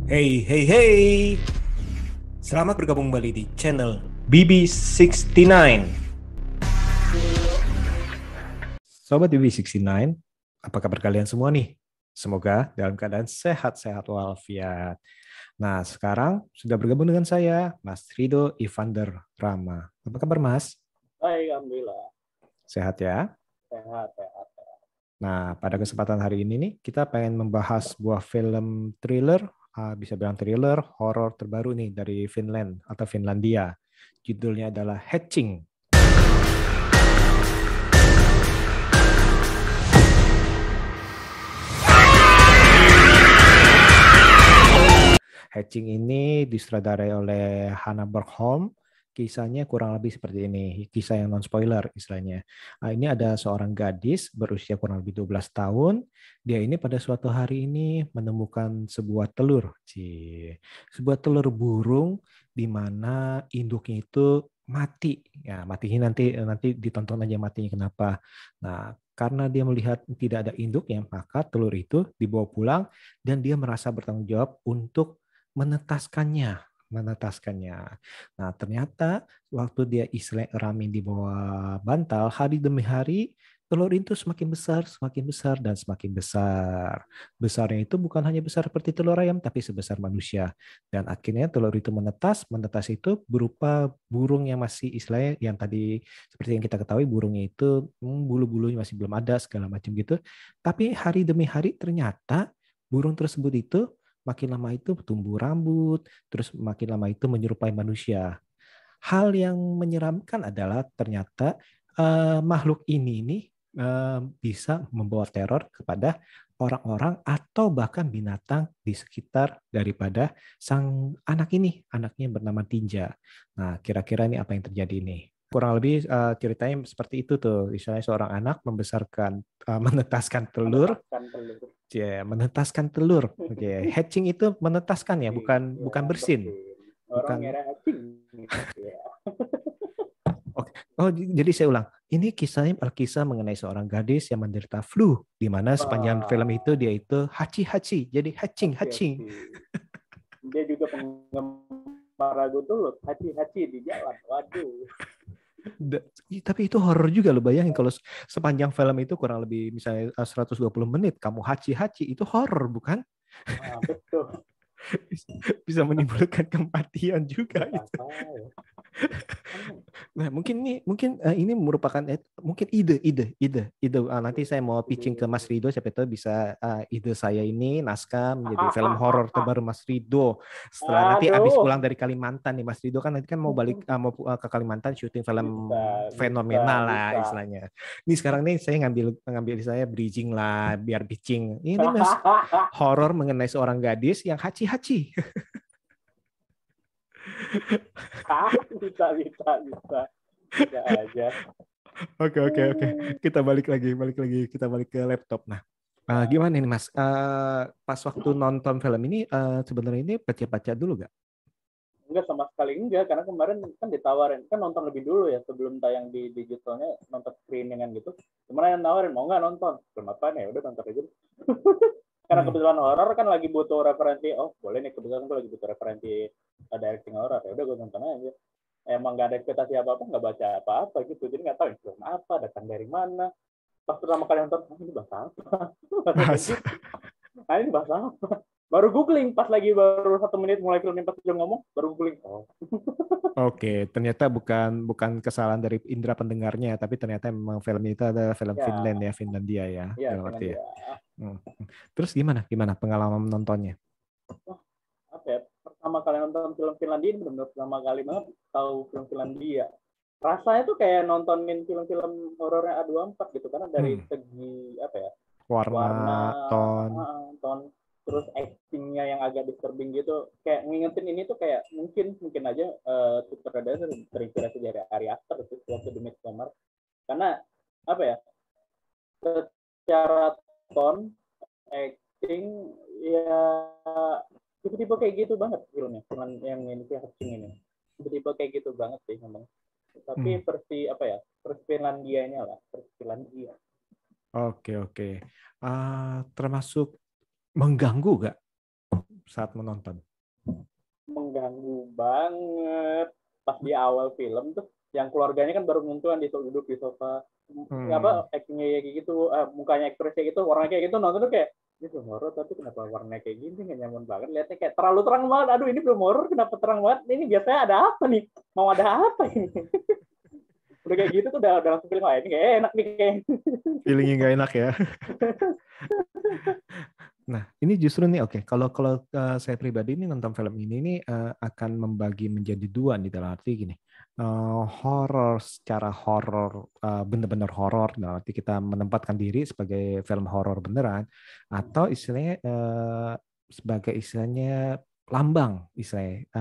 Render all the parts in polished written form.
Hey, hey, hey! Selamat bergabung kembali di channel BB69. Sobat BB69, apa kabar kalian semua nih? Semoga dalam keadaan sehat-sehat walafiat. Nah, sekarang sudah bergabung dengan saya, Mas Rido Ivander Rama. Apa kabar, Mas? Baik, alhamdulillah. Sehat ya? Sehat, sehat, sehat. Nah, pada kesempatan hari ini nih, kita pengen membahas sebuah film thriller, bisa bilang thriller, horor terbaru nih dari Finland atau Finlandia. Judulnya adalah Hatching. Hatching ini disutradarai oleh Hannah Bergholm. Kisahnya kurang lebih seperti ini, kisah yang non-spoiler istilahnya. Ini ada seorang gadis berusia kurang lebih 12 tahun. Dia ini pada suatu hari ini menemukan sebuah telur. Sebuah telur burung di mana induknya itu mati. Ya, matinya nanti ditonton aja matinya kenapa. Nah, karena dia melihat tidak ada induknya, maka telur itu dibawa pulang dan dia merasa bertanggung jawab untuk menetaskannya. Nah, ternyata waktu dia istilahnya ramin di bawah bantal, hari demi hari telur itu semakin besar dan semakin besar. Besarnya itu bukan hanya besar seperti telur ayam, tapi sebesar manusia. Dan akhirnya telur itu menetas itu berupa burung yang masih istilahnya yang tadi seperti yang kita ketahui burungnya itu bulu-bulunya masih belum ada segala macam gitu. Tapi hari demi hari ternyata burung tersebut itu makin lama itu tumbuh rambut, terus makin lama itu menyerupai manusia. Hal yang menyeramkan adalah ternyata makhluk ini nih bisa membawa teror kepada orang-orang atau bahkan binatang di sekitar daripada sang anak ini. Anaknya bernama Tinja. Nah, kira-kira ini apa yang terjadi nih? Kurang lebih ceritanya seperti itu tuh. Misalnya seorang anak membesarkan, menetaskan telur, Menetaskan telur. menetaskan telur. Oke, hatching itu menetaskan ya, bukan Ya, bukan bersin. bersih. Orang Bukan. ngira hatching. Ya. Oke. Oh, jadi saya ulang. Ini kisahnya kisah mengenai seorang gadis yang menderita flu, di mana sepanjang film itu Wah, dia itu hachi-hachi, jadi hachi, hatching-hatching. hachi. Dia juga penggemar lagu tuh, hachi-hachi di jalan. Waduh. Tapi itu horor juga loh, bayangin kalau sepanjang film itu kurang lebih misalnya 120 menit kamu hachi-hachi, itu horor bukan? Ah, betul. Bisa menimbulkan kematian juga Buat itu. apa ya? Kan, Nah, mungkin ini merupakan mungkin ide. Nanti saya mau pitching ke Mas ide. Rido, siapa tahu bisa ide saya ini naskah menjadi film horor terbaru Mas Rido. Setelah nanti habis Aduh. pulang dari Kalimantan nih Mas Rido kan nanti kan mau balik ke Kalimantan syuting film Bisa, bisa, fenomenal lah bisa. istilahnya. Ini sekarang nih saya ngambil saya bridging lah biar pitching. Ini Mas horor mengenai seorang gadis yang haci-haci. Bisa, bisa, bisa. Bisa aja. Oke. Kita balik ke laptop. Nah, Nah, gimana nih Mas? Pas waktu nonton film ini, sebenarnya ini baca-baca dulu gak? enggak sama sekali enggak, karena kemarin kan ditawarin, kan nonton lebih dulu ya sebelum tayang di digitalnya, nonton screeningan gitu. Kemarin nawarin, mau nggak nonton? Film apa nih? Udah nonton aja. Karena Hmm. kebetulan horor kan lagi butuh referensi, oh boleh nih kebetulan gue lagi butuh referensi directing horor, ya udah gue nonton aja. Emang nggak ada ekspektasi apa-apa, nggak baca apa-apa gitu, jadi nggak tahu film apa, datang dari mana. Pas pertama kali nonton, ini bahasa apa? Bahasa Mas, gitu. Ini bahasa apa? Baru googling pas lagi baru 1 menit mulai filmnya pas dia ngomong, baru googling. Oh, oke, ternyata bukan bukan kesalahan dari indera pendengarnya, tapi ternyata memang film itu adalah film Finland ya, ya, Finlandia ya, ya dalam arti ya. Finlandia. Hmm. Terus gimana? Gimana pengalaman menontonnya? Wah, apa ya? Pertama kali nonton film Finlandia ini benar-benar pertama kali banget tahu film Finlandia. Rasanya tuh kayak nontonin film-film horornya A24 gitu, karena dari Hmm. segi apa ya, Warna, warna, ton. ton, terus actingnya yang agak disturbing gitu, kayak ngingetin ini tuh kayak mungkin aja sutradara terinspirasi dari Ari Aster itu waktu di Midsommar, karena apa ya, secara ton, acting, ya tipe-tipe kayak gitu banget filmnya, cuman yang ini sih Hatching ini tipe-tipe kayak gitu banget sih memang, tapi Hmm. versi apa ya, versi Finlandianya lah, versi Finlandia. Oke. Termasuk mengganggu gak? saat menonton? Mengganggu banget. Pas di awal film tuh, yang keluarganya kan baru nonton duduk di sofa, apa actingnya kayak gitu, mukanya ekspresi gitu, warnanya kayak gitu, nonton tuh kayak ini belum horor tapi kenapa warnanya kayak gini, nggak nyaman banget lihatnya, kayak terlalu terang banget. Aduh ini belum horor kenapa terang banget, ini biasanya ada apa nih, mau ada apa ini. Udah kayak gitu tuh udah langsung film, ini kayak enak nih kayak. Feelingnya nggak enak ya. Nah, ini justru nih oke. Kalau kalau saya pribadi ini nonton film ini nih akan membagi menjadi dua nih dalam arti gini. Horor secara horor bener-bener horor, dalam arti kita menempatkan diri sebagai film horor beneran, atau istilahnya sebagai istilahnya lambang, istilahnya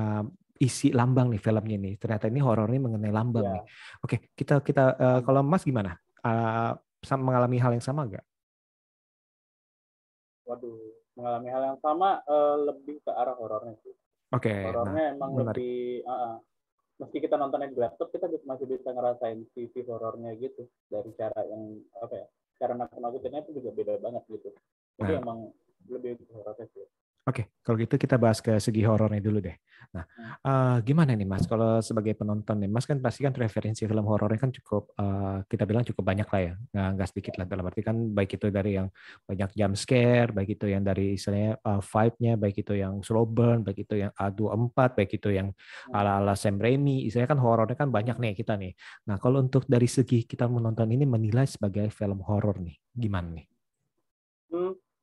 isi lambang nih filmnya nih. Ternyata ini horor ini mengenai lambang nih. Ya, Oke, kita kita kalau Mas gimana? Mengalami hal yang sama nggak? waduh, mengalami hal yang sama, lebih ke arah horornya sih. Oke, nah Horornya emang menarik. lebih, meski kita nontonnya di laptop, kita masih bisa ngerasain sisi horornya gitu, dari cara yang apa ya, cara nakut-nakutinnya itu juga beda banget gitu. Jadi Nah, emang lebih horornya sih. oke, kalau gitu kita bahas ke segi horornya dulu deh. Nah, gimana nih Mas? Kalau sebagai penonton nih, Mas kan pasti kan referensi film horornya kan cukup, kita bilang cukup banyak lah ya, nggak sedikit lah. Dalam arti kan baik itu dari yang banyak jump scare, baik itu yang dari istilahnya vibe-nya, baik itu yang slow burn, baik itu yang A24, baik itu yang ala-ala Sam Raimi. Istilahnya kan horornya kan banyak nih kita nih. Nah, kalau untuk dari segi kita menonton ini menilai sebagai film horor nih, gimana nih?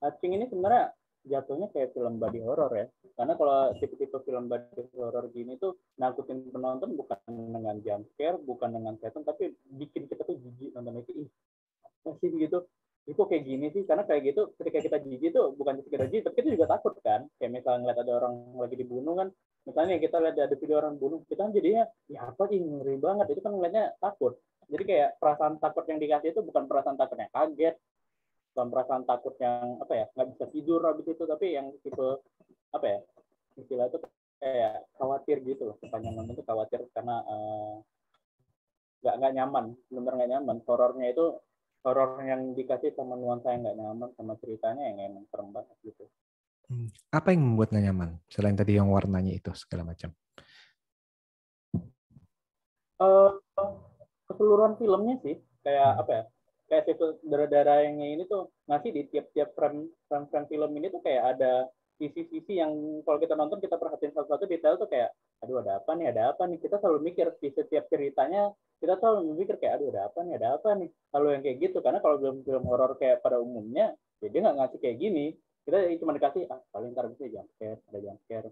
Hatching ini sebenarnya jatuhnya kayak film body horror ya. Karena kalau tipe-tipe film body horror gini tuh nakutin penonton bukan dengan jump scare, bukan dengan setan, tapi bikin kita tuh jijik nonton itu. Ih, masih gitu. Itu kayak gini sih, karena kayak gitu ketika kita jijik tuh bukan sekedar jijik, tapi kita juga takut kan. Kayak misalnya ngeliat ada orang lagi dibunuh kan, misalnya kita lihat ada video orang bunuh, kita kan jadinya, ya apa sih, ngeri banget. Itu kan ngeliatnya takut. Jadi kayak perasaan takut yang dikasih itu bukan perasaan takut yang kaget, bukan perasaan takut yang apa ya, nggak bisa tidur habis itu, tapi yang tipe apa ya, istilah itu kayak khawatir gitu loh. Sepanjang nonton tuh khawatir karena nggak nyaman, benar nggak nyaman. Horornya itu horor yang dikasih sama nuansa yang nggak nyaman, sama ceritanya yang emang serem banget gitu. Apa yang membuat nggak nyaman selain tadi yang warnanya itu segala macam? uh, Keseluruhan filmnya sih kayak apa ya, kayak darah-darah yang ini tuh ngasih di tiap-tiap frame film ini tuh kayak ada sisi-sisi yang kalau kita nonton kita perhatiin satu-satu detail tuh kayak aduh ada apa nih, kita selalu mikir di setiap ceritanya, kita selalu mikir kayak aduh ada apa nih, kalau yang kayak gitu. Karena kalau film horor kayak pada umumnya ya dia nggak ngasih kayak gini, kita cuma dikasih paling ntar bisa jump scare, ada jump scare,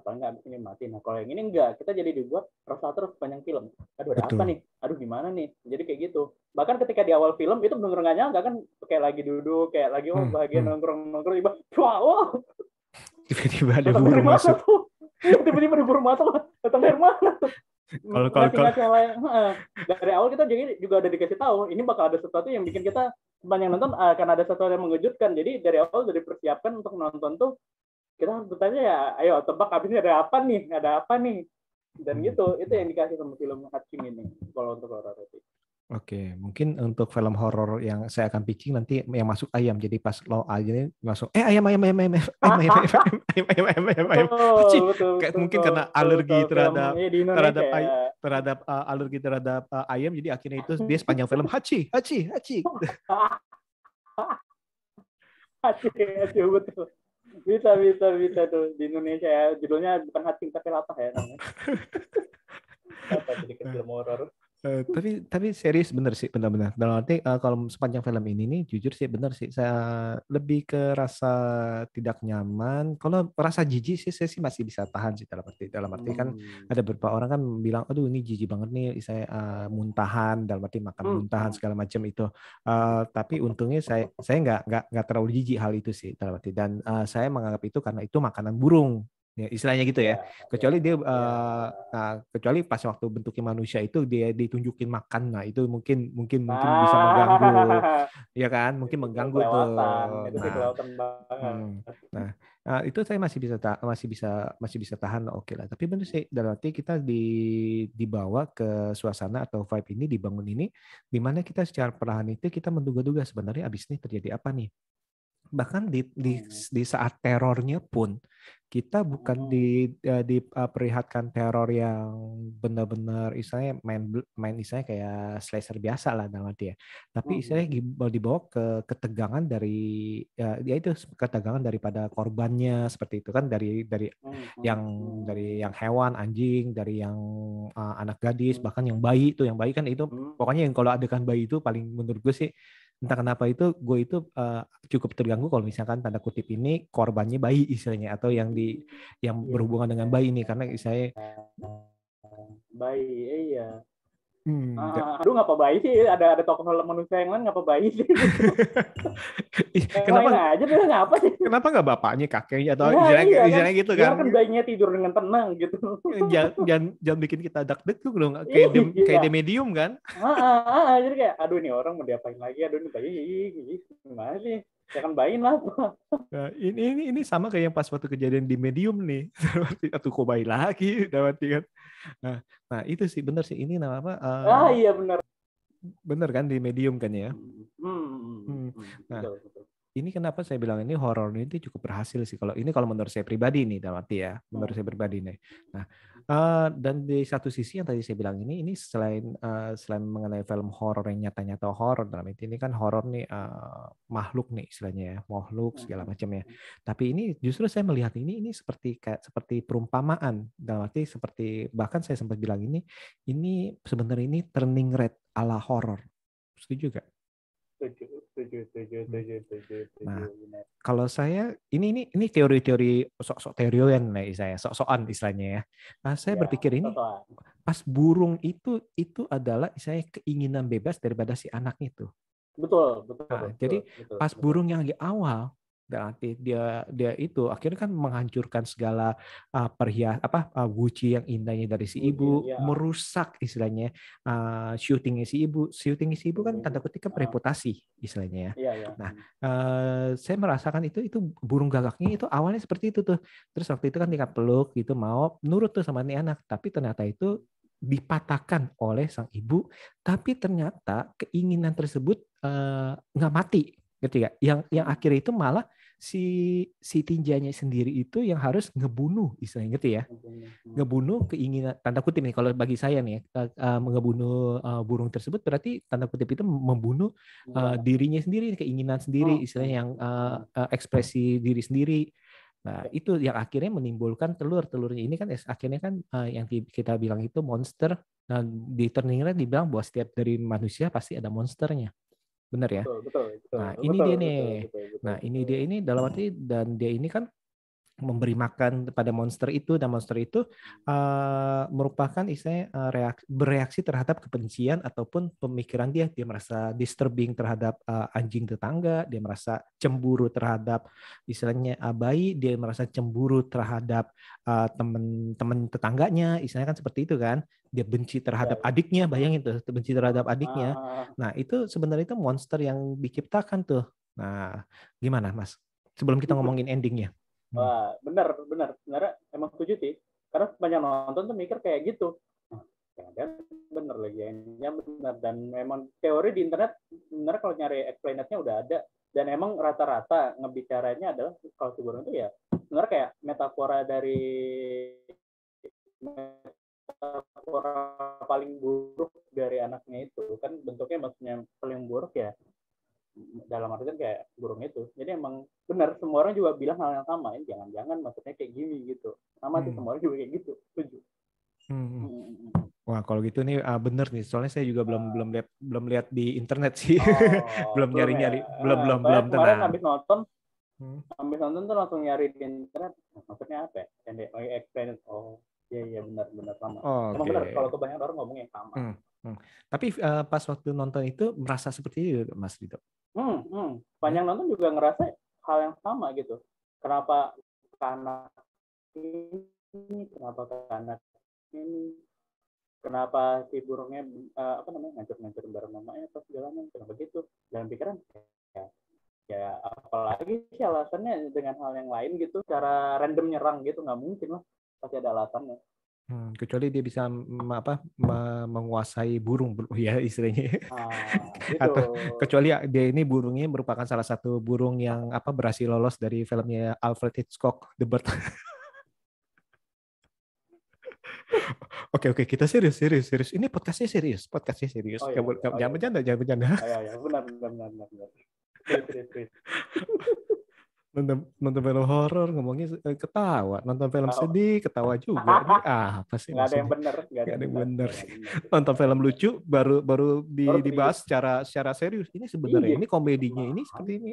paling nggak abis ini mati. Nah kalau yang ini enggak, kita jadi dibuat rasa terus sepanjang film, aduh ada apa Betul. nih, aduh gimana nih, jadi kayak gitu. Bahkan ketika di awal film itu bener-bener nggak nyangka kan, kayak lagi duduk kayak lagi bahagia nongkrong tiba wow, Tiba-tiba ada datang dari burung mana masuk. tuh, tiba-tiba ada burung masuk, datang dari mana tuh, Kalau ngasih hal yang dari awal kita jadi juga udah dikasih tahu ini bakal ada sesuatu yang bikin kita sepanjang nonton akan ada sesuatu yang mengejutkan. Jadi dari awal udah dipersiapkan untuk nonton tuh kita harus bertanya ya, ayo tebak abis ini ada apa nih, dan gitu. Itu yang dikasih sama film Hatching ini kalau untuk horor itu. Oke, mungkin untuk film horor yang saya akan pitching nanti yang masuk ayam. Jadi pas lo aja masuk, ayam. Hachi. Betul Kayak mungkin karena alergi film terhadap di terhadap Indonesia ya. terhadap alergi terhadap ayam. Jadi akhirnya itu dia sepanjang film hachi. Hatching betul, bisa tuh di Indonesia ya, judulnya bukan Hatching tapi Latah ya namanya. Apa sedikit film horor. Tapi serius bener sih, benar-benar. Dalam arti kalau sepanjang film ini nih jujur sih bener sih, saya lebih ke rasa tidak nyaman. Kalau rasa jijik sih saya sih masih bisa tahan sih, dalam arti kan ada beberapa orang kan bilang aduh ini jijik banget nih, saya muntahan, dalam arti makan muntahan segala macam itu. Tapi untungnya saya nggak terlalu jijik hal itu sih, dalam arti, dan saya menganggap itu karena itu makanan burung. Ya, istilahnya gitu ya. Kecuali dia kecuali pas waktu bentuknya manusia itu dia ditunjukin makan, nah itu mungkin bisa mengganggu, ya kan? Mungkin itu mengganggu tuh. kelewatan, itu sih Nah, kelewatan banget. nah, itu saya masih bisa tahan, oke lah. Tapi benar sih, dalam arti kita dibawa ke suasana atau vibe ini, dibangun ini, di mana kita secara perlahan itu kita menduga-duga sebenarnya abis ini terjadi apa nih. Bahkan Hmm. di saat terornya pun kita bukan Hmm. diperlihatkan teror yang benar-benar istilahnya main istilahnya kayak slasher biasa lah dalam arti ya. Tapi istilahnya Hmm. dibawa ke ketegangan dari ya itu ketegangan daripada korbannya seperti itu kan Hmm. yang dari Hmm. yang hewan anjing, dari yang anak gadis, Hmm. bahkan yang bayi itu, yang bayi kan itu Hmm. pokoknya yang kalau adegan bayi itu paling menurut gue sih entah kenapa itu gue itu cukup terganggu kalau misalkan tanda kutip ini korbannya bayi istilahnya atau yang Iya. berhubungan dengan bayi ini karena istilahnya Baik, iya. hmm, Aduh, ngapa bayi sih? Ada tokoh manusia yang lain ngapa bayi sih gitu? Yang lain kenapa aja deh ngapa sih? kenapa nggak bapaknya kakeknya atau Ya istilahnya iya kan, istilahnya gitu kan biarkan bayinya tidur dengan tenang gitu. jangan bikin kita deg-deg dong kayak Iya. The Medium kan. Jadi kayak, aduh ini orang mau diapain lagi? Aduh ini bayi, gimana sih? Ya kan bayi lah. Nah, ini sama kayak yang pas waktu kejadian di Medium nih. Atau kok bayi lagi, dapat kan. Nah, nah, itu sih bener sih ini nama apa? Iya benar. Bener kan di Medium kan ya. Hmm. Nah, Betul, betul. ini kenapa saya bilang ini horor ini cukup berhasil sih. Kalau menurut saya pribadi nih, dalam arti ya, menurut saya pribadi nih. Nah, dan di satu sisi yang tadi saya bilang ini selain mengenai film horor yang nyata-nyata horor dalam ini kan horor nih makhluk nih istilahnya ya, makhluk segala macam ya. Tapi ini justru saya melihat ini seperti perumpamaan dalam arti seperti bahkan saya sempat bilang ini sebenarnya ini turning red ala horor. Setuju gak? Setuju, setuju, setuju, Hmm. setuju, setuju, setuju, Nah, benar. kalau saya ini teori-teori sok-sok teorioan lah saya, sok-sokan istilahnya ya. Nah, saya Ya, berpikir ini total. pas burung itu adalah saya keinginan bebas daripada si anak itu. Betul, betul, Nah, betul, jadi betul, pas betul. burung yang di awal berarti dia itu akhirnya kan menghancurkan segala guci yang indahnya dari si Uji, ibu, ya. merusak istilahnya syutingnya si ibu kan tanda kutip kan reputasi istilahnya ya. Iya, ya. Nah, saya merasakan itu burung gagaknya itu awalnya seperti itu tuh. Terus waktu itu kan dia peluk gitu mau nurut tuh sama nih anak, tapi ternyata itu dipatahkan oleh sang ibu, tapi ternyata keinginan tersebut nggak mati, ngerti gak? Yang akhirnya itu malah si si tinjanya sendiri itu yang harus ngebunuh, istilahnya ngerti ya? Ngebunuh keinginan tanda kutip nih kalau bagi saya nih ngebunuh burung tersebut berarti tanda kutip itu membunuh dirinya sendiri, keinginan sendiri, istilahnya yang ekspresi diri sendiri. Nah, itu yang akhirnya menimbulkan telurnya ini kan akhirnya kan yang kita bilang itu monster. Nah, di Turning Red dibilang bahwa setiap dari manusia pasti ada monsternya. Benar ya? Betul, betul, betul, Nah, ini betul, dia betul, nih. betul, betul, Nah, ini betul. dia ini dalam arti dan dia ini kan memberi makan pada monster itu dan monster itu merupakan istilahnya bereaksi terhadap kebencian ataupun pemikiran dia merasa disturbing terhadap anjing tetangga, dia merasa cemburu terhadap istilahnya bayi, dia merasa cemburu terhadap teman-teman tetangganya, istilahnya kan seperti itu kan, dia benci Ya, terhadap ya. adiknya, bayangin tuh benci terhadap adiknya. Ah, Nah itu sebenarnya itu monster yang diciptakan tuh. Nah gimana Mas sebelum kita ngomongin endingnya? Wah, benar, benar. Sebenarnya emang setuju sih. Karena banyak nonton tuh mikir kayak gitu. Nah, jangan bener lagi ya, benar. Dan memang teori di internet sebenarnya kalau nyari explainednya udah ada. Dan emang rata-rata ngebicaranya adalah kalau si burung itu ya sebenarnya kayak metafora dari metafora paling buruk dari anaknya itu kan bentuknya maksudnya paling buruk ya dalam artian kayak burung itu. Jadi emang benar semua orang juga bilang hal yang sama, ini jangan-jangan maksudnya kayak gini gitu. Sama sih Hmm. semua orang juga kayak gitu. Setuju. Hmm. Hmm. Wah, kalau gitu nih bener nih. Soalnya saya juga belum lihat di internet sih. Oh, belum belum ya. nyari-nyari, belum Soalnya kemarin tenang. Hmm. habis nonton tuh langsung nyari di internet. Maksudnya apa ya? Yang explain. Oh, iya iya benar-benar sama. Emang Oke. benar kalau kebanyakan orang ngomongnya sama. Hmm. Hmm. Tapi pas waktu nonton itu merasa seperti itu, Mas Dito. Hmm? Banyak nonton juga ngerasa hal yang sama gitu. Kenapa karena ini, kenapa karena ini, kenapa si burungnya apa namanya ngancur-ngancur bareng mamanya atau segala macam kenapa gitu dalam pikiran ya, ya apalagi sih alasannya dengan hal yang lain gitu cara random nyerang gitu nggak mungkin lah pasti ada alasannya Kecuali dia bisa menguasai burung ya istilahnya. Itu. Atau kecuali dia ini burungnya merupakan salah satu burung yang berhasil lolos dari filmnya Alfred Hitchcock The Bird. Oke, kita serius. Ini podcastnya serius. Oh iya, oh Jangan iya. bercanda, jangan bercanda. Oh iya, benar. Terus. Nonton film horor ngomongnya ketawa, nonton film Oh. sedih ketawa juga. Ini apa sih Nggak ada yang maksudnya? benar, nggak ada Gak yang ada yang benar, bener. nggak ada yang benar. Nonton film lucu baru Baru serius. dibahas secara serius. Ini sebenarnya Iya. ini komedinya ini seperti ini.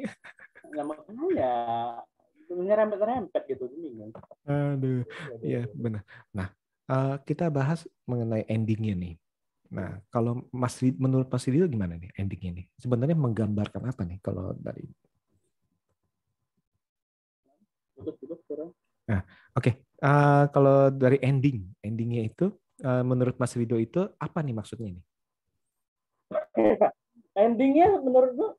Nah, makanya nyerempet-nyerempet gitu bingung. Aduh, ya benar. Nah, kita bahas mengenai endingnya nih. Nah, kalau menurut Mas Ridho gimana nih endingnya nih? Sebenarnya menggambarkan apa nih kalau dari? Nah, oke. Kalau dari endingnya itu, menurut Mas Ridho itu apa nih maksudnya nih? Endingnya menurut gue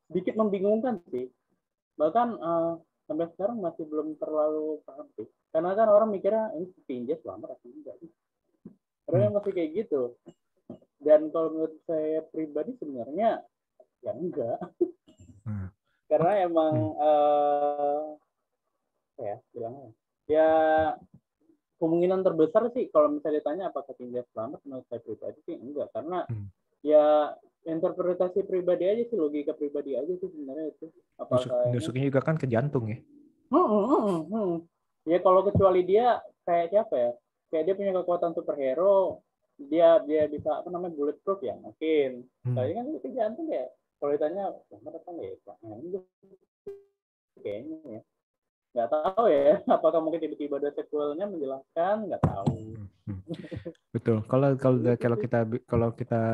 sedikit membingungkan sih. Bahkan sampai sekarang masih belum terlalu paham sih. Karena kan orang mikirnya ini Tinja selamat atau enggak. Karena masih kayak gitu. Dan kalau menurut saya pribadi sebenarnya ya enggak. Karena emang ya bilangnya ya kemungkinan terbesar sih kalau misalnya ditanya apakah Tinja selamat, menurut saya pribadi sih enggak. Karena ya interpretasi pribadi aja sih, logika pribadi aja sih sebenarnya itu. Nusuknya juga kan ke jantung ya. Ya kalau kecuali dia kayak siapa ya? Kayak dia punya kekuatan superhero, dia bisa bulletproof ya mungkin. Tapi kan itu jantung ya. Kalau ditanya selamat apa ya? Kayaknya ya. Nggak tahu ya. Apakah mungkin tiba-tiba ada sequelnya menjelaskan? Nggak tahu. Betul. Kalau kita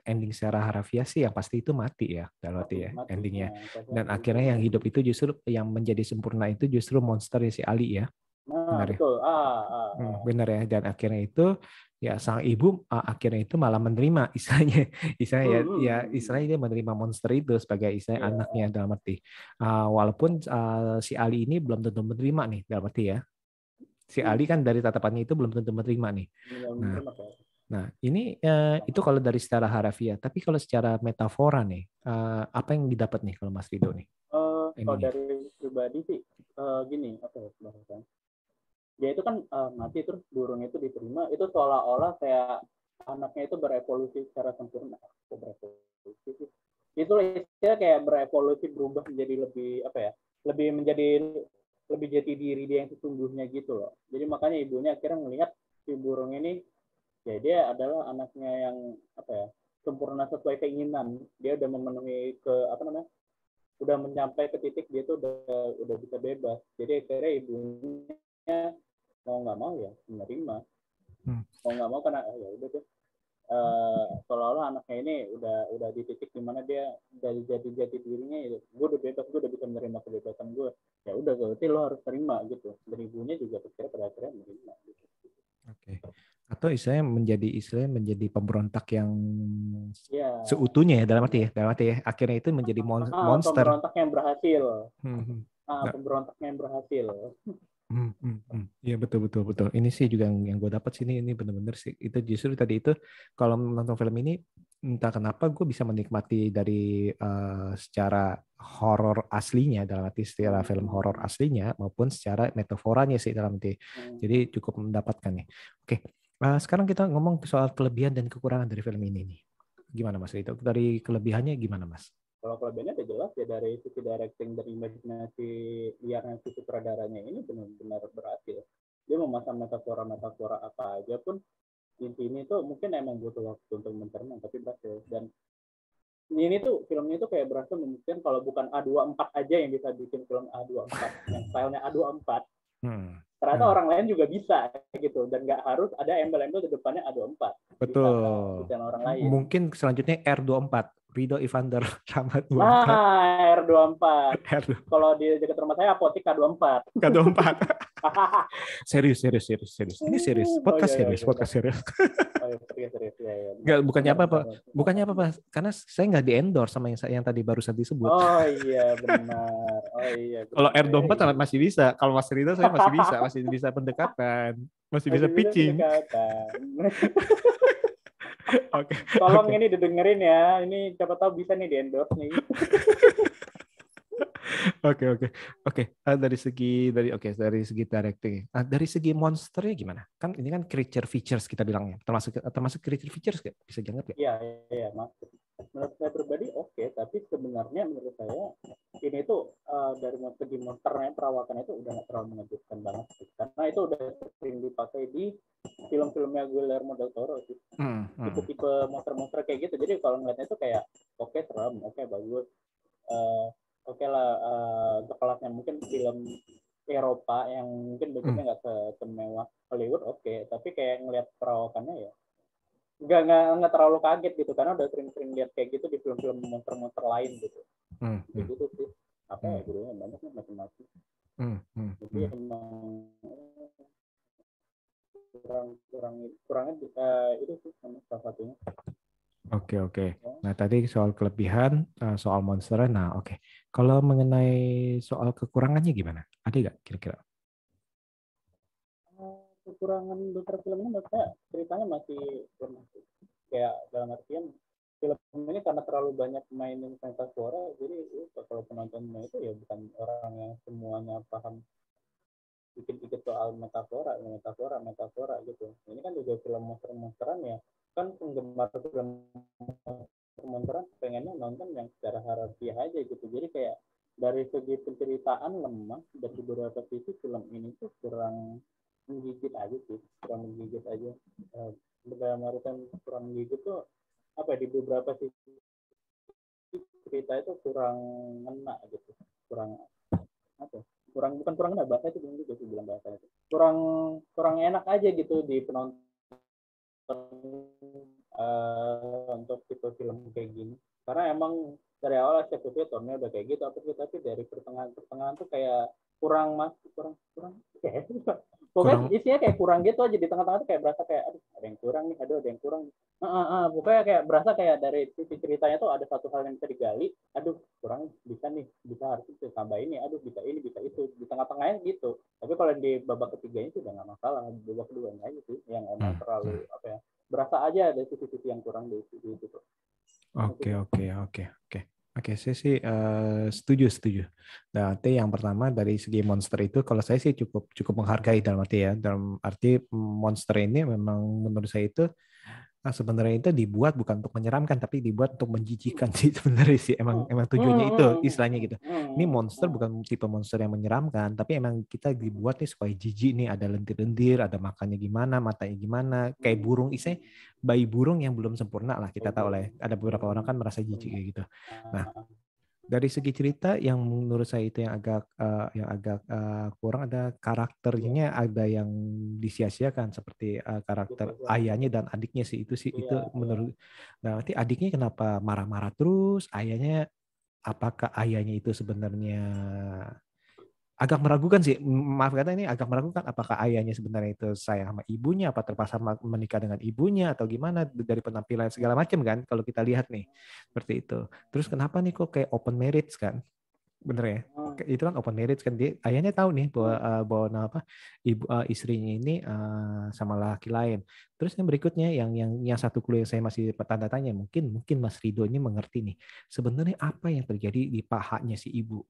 ending secara harafiah sih yang pasti itu mati ya, berarti ya endingnya. Dan akhirnya yang hidup itu justru yang menjadi sempurna itu justru monsternya si Ali ya. Benar betul. Benar ya. Dan akhirnya itu ya sang ibu akhirnya itu malah menerima istilahnya istilahnya dia menerima monster itu sebagai anaknya dalam arti walaupun si Ali ini belum tentu menerima nih dalam arti ya. Si Ali kan dari tatapannya itu belum tentu menerima nih. Nah ini itu kalau dari secara harafiah. Tapi kalau secara metafora nih, apa yang didapat nih kalau Mas Ridho nih? Kalau dari pribadi sih gini, bahasanya. Dia itu kan mati terus burung itu diterima, itu seolah-olah kayak anaknya itu berevolusi secara sempurna. Itu istilah kayak berevolusi, berubah menjadi lebih jati diri dia yang sesungguhnya gitu loh. Jadi makanya ibunya akhirnya melihat si burung ini ya dia adalah anaknya yang sempurna sesuai keinginan. Dia udah memenuhi udah mencapai ke titik dia tuh udah bisa bebas. Jadi akhirnya ibunya mau nggak mau ya menerima. Mau nggak mau karena ya udah deh. Seolah-olah anaknya ini udah di titik dimana dia dari jati dirinya ya, gue udah bebas, gue udah bisa menerima kebebasan gue, ya udah berarti lo harus terima gitu. Dari ibunya juga pada akhirnya menerima gitu. Oke. Atau menjadi pemberontak yang seutuhnya ya dalam arti ya akhirnya itu menjadi monster. Pemberontak yang berhasil. Pemberontak yang berhasil. Iya betul. Ini sih juga yang gue dapat sini, ini benar-benar sih itu justru tadi itu kalau menonton film ini entah kenapa gue bisa menikmati dari secara horor aslinya dalam arti secara film horor aslinya maupun secara metaforanya sih dalam arti. Jadi cukup mendapatkan nih. Oke, sekarang kita ngomong soal kelebihan dan kekurangan dari film ini nih. Gimana Mas Rito? Dari kelebihannya gimana Mas? Kalau kelebihannya udah jelas ya, dari sisi directing, dari imajinasi liarnya si sutradaranya ini benar-benar berhasil. Dia memasang metafora apa aja pun intinya tuh mungkin emang butuh waktu untuk mencerna, tapi berhasil. Dan ini tuh filmnya tuh kayak berhasil membuktikan kalau bukan A24 aja yang bisa bikin film A24 yang stylenya A24. Ternyata orang lain juga bisa gitu, dan nggak harus ada embel-embel di depannya A24. Betul. Orang lain. Mungkin selanjutnya R24. Ridho Evander Rahmat 24. R24. Kalau di dekat rumah saya apotik K24. K24. Serius. Ini serius. Podcast serius. Serius. Enggak, bukannya apa, Karena saya nggak di-endorse sama yang tadi barusan disebut. Oh iya, benar. Oh iya, Kalau benar. R24 masih bisa. Kalau Mas Rito saya masih bisa pendekatan, masih bisa Masih bisa pitching. pendekatan. Oke, Tolong oke. ini didengerin ya. Ini siapa tahu bisa nih di endorse nih. Oke, oke, oke. Dari segi dari segi directing. Dari segi monsternya gimana? Kan ini kan creature features kita bilangnya. Termasuk termasuk creature features nggak? Bisa dianggap nggak? Iya, iya, Mas. Menurut saya pribadi oke, tapi sebenarnya menurut saya ini tuh dari segi monsternya perawakan itu udah nggak terlalu mengejutkan banget sih. Karena itu udah sering dipakai di film-filmnya Guillermo del Toro sih. Tipe-tipe monster-monster kayak gitu. Jadi kalau ngeliatnya itu kayak oke, serem, oke, bagus. Uh, oke lah, kelasnya mungkin film Eropa yang mungkin budgetnya nggak semewah Hollywood, oke. Tapi kayak ngeliat perawakannya ya nggak terlalu kaget gitu karena udah sering-sering lihat kayak gitu di film-film monster-monster lain gitu. Gitu sih. Apa ya judulnya banyak nih macam-macam. Jadi emang kurangnya itu sih salah satunya. Oke, oke. Nah, tadi soal kelebihan, soal monster. Nah, oke. Kalau mengenai soal kekurangannya gimana? Ada nggak kira-kira? Kekurangan besar film ini menurut saya ceritanya masih lemah. Kayak dalam artian film ini karena terlalu banyak mainin metafora, jadi kalau penontonnya itu ya bukan orang yang semuanya paham dikit-dikit soal metafora gitu. Ini kan juga film monster-monsteran ya, kan penggemar film monsteran pengennya nonton yang secara harafiah aja gitu. Jadi kayak dari segi penceritaan lemah dan di beberapa sisi film ini tuh kurang menggigit aja sih, kurang menggigit aja. Dalam artian kurang menggigit tuh apa di beberapa sisi cerita itu kurang ngena gitu, kurang apa bukan kurang enak bahasa itu belum juga sih bilang bahasa itu kurang kurang enak aja gitu di penonton untuk tipe film kayak gini karena emang dari awal saya pikir tonnya udah kayak gitu tapi dari pertengahan tuh kayak kurang kayak pokoknya Kurang. isinya kayak kurang gitu aja di tengah-tengah tuh kayak berasa kayak aduh ada yang kurang nih ada yang kurang pokoknya kayak berasa kayak dari sisi ceritanya tuh ada satu hal yang bisa digali aduh kurang bisa nih bisa harus itu tambah ini aduh bisa ini bisa itu di tengah-tengahnya gitu tapi kalau di babak ketiganya itu udah nggak masalah di babak keduanya aja sih yang emang terlalu apa ya berasa aja ada sisi-sisi yang kurang di situ. Oke, oke, oke, oke. Oke, saya sih setuju. Berarti yang pertama dari segi monster itu, kalau saya sih cukup cukup menghargai dalam arti monster ini memang menurut saya itu sebenarnya itu dibuat bukan untuk menyeramkan, tapi dibuat untuk menjijikan sih sebenarnya sih. Emang tujuannya itu istilahnya gitu. Ini monster bukan tipe monster yang menyeramkan, tapi emang kita dibuat nih supaya jijik nih. Ada lendir-lendir, ada makannya gimana, matanya gimana. Kayak burung, istilahnya bayi burung yang belum sempurna lah. Kita tahu lah ya. Ada beberapa orang kan merasa jijik kayak gitu. Nah, dari segi cerita yang menurut saya itu yang agak kurang ada karakternya ada yang disia-siakan seperti karakter ayahnya dan adiknya sih itu menurut nah, nanti adiknya kenapa marah-marah terus ayahnya apakah ayahnya itu sebenarnya agak meragukan sih maaf kata ini agak meragukan apakah ayahnya sebenarnya itu sayang sama ibunya apa terpaksa menikah dengan ibunya atau gimana dari penampilan segala macam kan kalau kita lihat nih seperti itu terus kenapa nih kok kayak open marriage kan bener ya itu kan open marriage kan dia ayahnya tahu nih bahwa apa ibu istrinya ini sama laki lain terus yang berikutnya yang satu clue yang saya masih tanda tanya mungkin Mas Rido ini mengerti nih sebenarnya apa yang terjadi di pahanya si ibu.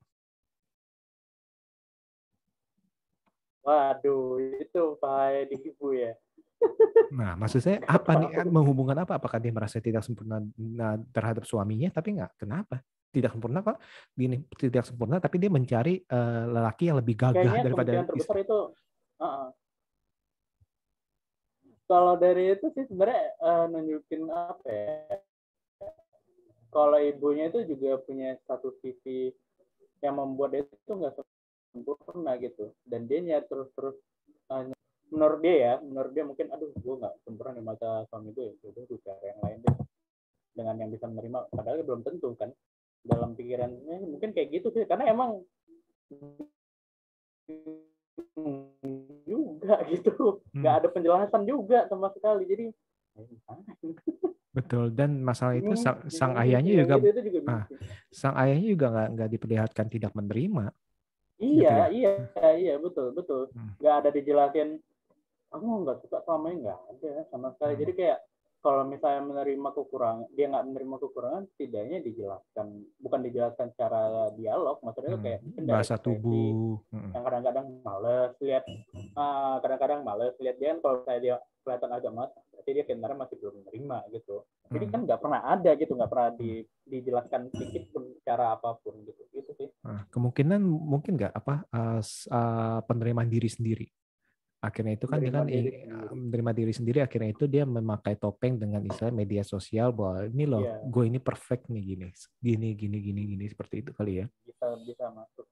Waduh, itu bahaya di ibu ya. Nah, maksud saya apa nih menghubungkan apa? Apakah dia merasa tidak sempurna terhadap suaminya? Tapi nggak. Kenapa? Tidak sempurna kok. Gini, tidak sempurna, tapi dia mencari lelaki yang lebih gagah Kayaknya daripada kemungkinan terbesar istri. itu kalau dari itu sih sebenarnya nunjukin apa ya? Kalau ibunya itu juga punya satu sisi yang membuat dia itu nggak sempurna gitu, dan dia nyari terus menurut dia mungkin aduh gue nggak sempurna di mata suami gue ya udah gue cari yang lain deh dengan yang bisa menerima padahal belum tentu kan dalam pikirannya mungkin kayak gitu sih karena emang juga gitu nggak ada penjelasan juga sama sekali jadi gimana Betul. Dan masalah itu sang Bingung gitu ayahnya yang juga itu juga ah, bingung. sang ayahnya juga nggak diperlihatkan tidak menerima Iya, gitu ya. iya, iya, betul, betul. Hmm. Nggak ada dijelasin, aku nggak suka sama ini, nggak ada sama sekali. Hmm. Jadi kayak kalau misalnya menerima kekurangan, dia nggak menerima kekurangan, setidaknya dijelaskan, bukan dijelaskan secara dialog, maksudnya itu Hmm. kayak mungkin dari Bahasa ekspresi tubuh. Hmm. yang kadang-kadang males lihat, kadang-kadang males lihat dia kan kalau saya dia kelihatan agak mas, berarti dia sebenarnya masih belum menerima gitu. Jadi kan Hmm. nggak pernah ada gitu, nggak pernah Hmm. dijelaskan sedikit pun cara apapun gitu, itu sih. Nah, kemungkinan mungkin nggak penerimaan diri sendiri. Akhirnya itu kan dia Menerima kan diri sendiri. menerima diri sendiri. Akhirnya itu dia memakai topeng dengan istilah media sosial bahwa ini loh, Iya, gue ini perfect nih gini, gini, gini, gini, gini seperti itu kali ya. bisa bisa masuk,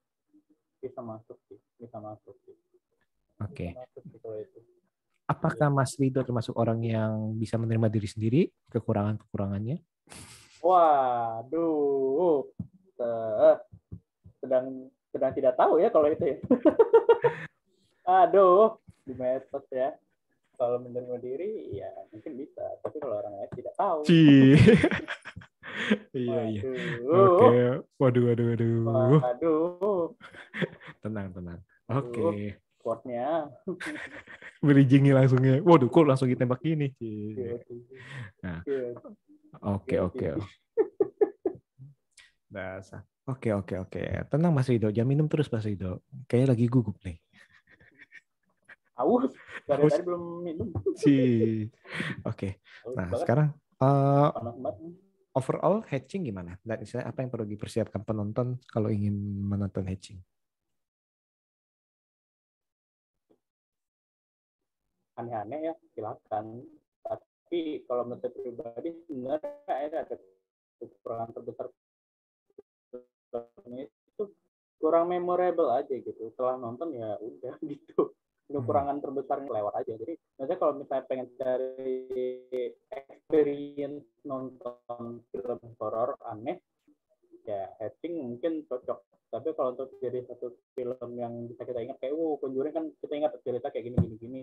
bisa masuk sih, bisa masuk sih, bisa Oke. masuk sih kalau itu. Iya. Apakah Mas Rido termasuk orang yang bisa menerima diri sendiri, kekurangan-kekurangannya? Waduh, sedang sedang tidak tahu ya kalau itu ya. Aduh, di medsos ya. Kalau menerima diri, ya mungkin bisa. Tapi kalau orang lain tidak tahu. Ci. Iya, iya. Oke. Waduh, Waduh, waduh, waduh. waduh, Tenang, tenang. Oke. aduh, quote-nya. Bridging langsungnya. Waduh, kok langsung ditembak gini? Ci. Nah, oke, oke. Dasar. Oke, oke, oke. Tenang Mas Rido, jangan minum terus Mas Rido. Kayaknya lagi gugup nih. Aus, dari Haus tadi belum minum. sih. Oke. Aus Nah, banget, sekarang uh, panas banget. overall hatching gimana? Dan istilah apa yang perlu dipersiapkan penonton kalau ingin menonton hatching? Aneh-aneh ya, silakan. Tapi kalau menurut saya pribadi, sebenarnya ada kekurangan terbesar itu kurang memorable aja gitu. Setelah nonton ya udah gitu. Kekurangan terbesarnya lewat aja. Jadi maksudnya kalau misalnya pengen cari experience nonton film horor aneh, ya Hatching mungkin cocok. Tapi kalau untuk jadi satu film yang bisa kita ingat kayak Conjuring kan kita ingat cerita kayak gini gini gini,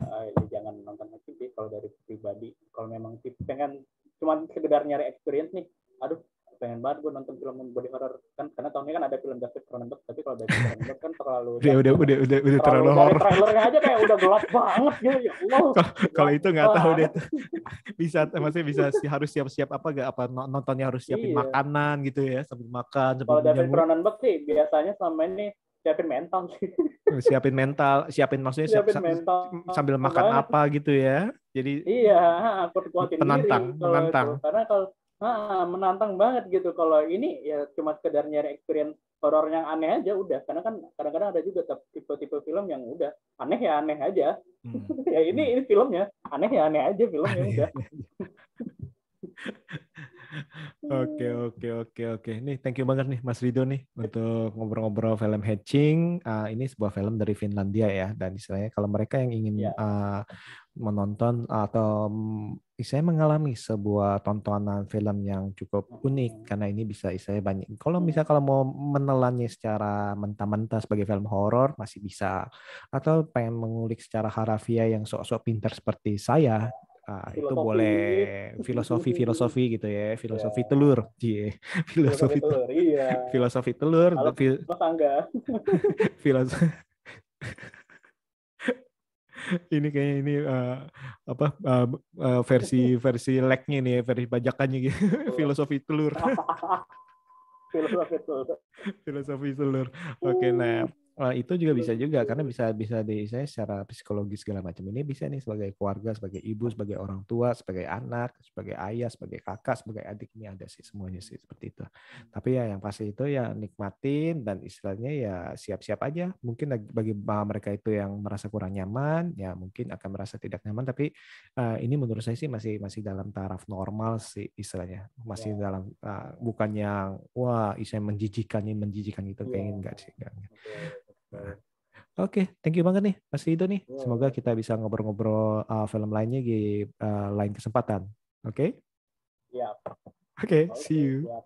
ya jangan nonton Hatching sih kalau dari pribadi. Kalau memang pengen cuma sekedar nyari experience nih, aduh pengen banget gue nonton film body horror kan, karena tahun ini kan ada film David Cronenberg, tapi kalau David Cronenberg kan terlalu dark banget, Udah terlalu terlalu dari horor. trailernya aja kayak udah gelap banget gitu ya Allah, Kalau gelap itu nggak tahu deh. banget. Bisa, maksudnya bisa harus siap-siap apa gak? Apa nontonnya harus siapin Iya, makanan gitu ya, sambil makan, sambil kalau David ngunyah, Cronenberg sih biasanya selama ini siapin mental sih. siapin mental, siapin maksudnya Siapin mental sambil makan banget. apa gitu ya. Jadi Iya, aku kuatin diri penantang, kalau itu. menantang. Karena kalau menantang banget gitu. Kalau ini ya cuma sekedar nyari experience horor yang aneh aja udah. Karena kan kadang-kadang ada juga tipe-tipe film yang udah aneh ya aneh aja. Hmm. Ya ini filmnya aneh ya aneh aja filmnya udah. Oke, oke, oke, oke. Nih, thank you banget nih Mas Rido nih untuk ngobrol-ngobrol film Hatching. Ini sebuah film dari Finlandia ya. Dan istilahnya kalau mereka yang ingin Ya, menonton atau istilahnya mengalami sebuah tontonan film yang cukup unik, karena ini bisa istilahnya banyak. Kalau misalnya kalau mau menelannya secara mentah-mentah sebagai film horor masih bisa. Atau pengen mengulik secara harafiah yang sok-sok pintar seperti saya, itu boleh filosofi. filosofi gitu ya, Ya, filosofi telur, filosofi filosofi telur. Iya. filosofi telur, Halo Mas Angga. filosofi ini kayaknya ini apa versi versi lagnya nih, versi bajakannya gitu, filosofi telur, Filosofi telur. filosofi telur. Oke, nah itu juga bisa juga karena bisa bisa saya secara psikologis segala macam ini bisa nih sebagai keluarga, sebagai ibu, sebagai orang tua, sebagai anak, sebagai ayah, sebagai kakak, sebagai adik, ini ada sih semuanya sih seperti itu. Tapi ya yang pasti itu ya nikmatin dan istilahnya ya siap-siap aja. Mungkin bagi mereka itu yang merasa kurang nyaman ya mungkin akan merasa tidak nyaman, tapi ini menurut saya sih masih masih dalam taraf normal sih istilahnya. Masih Ya, dalam bukan yang wah istilahnya menjijikan gitu iya. kayaknya enggak sih enggak. Betul. Nah, oke, thank you banget nih Mas Rido nih. Semoga Iya, kita bisa ngobrol-ngobrol film lainnya di lain kesempatan. Oke? siap. Oke, see Oke, you. siap.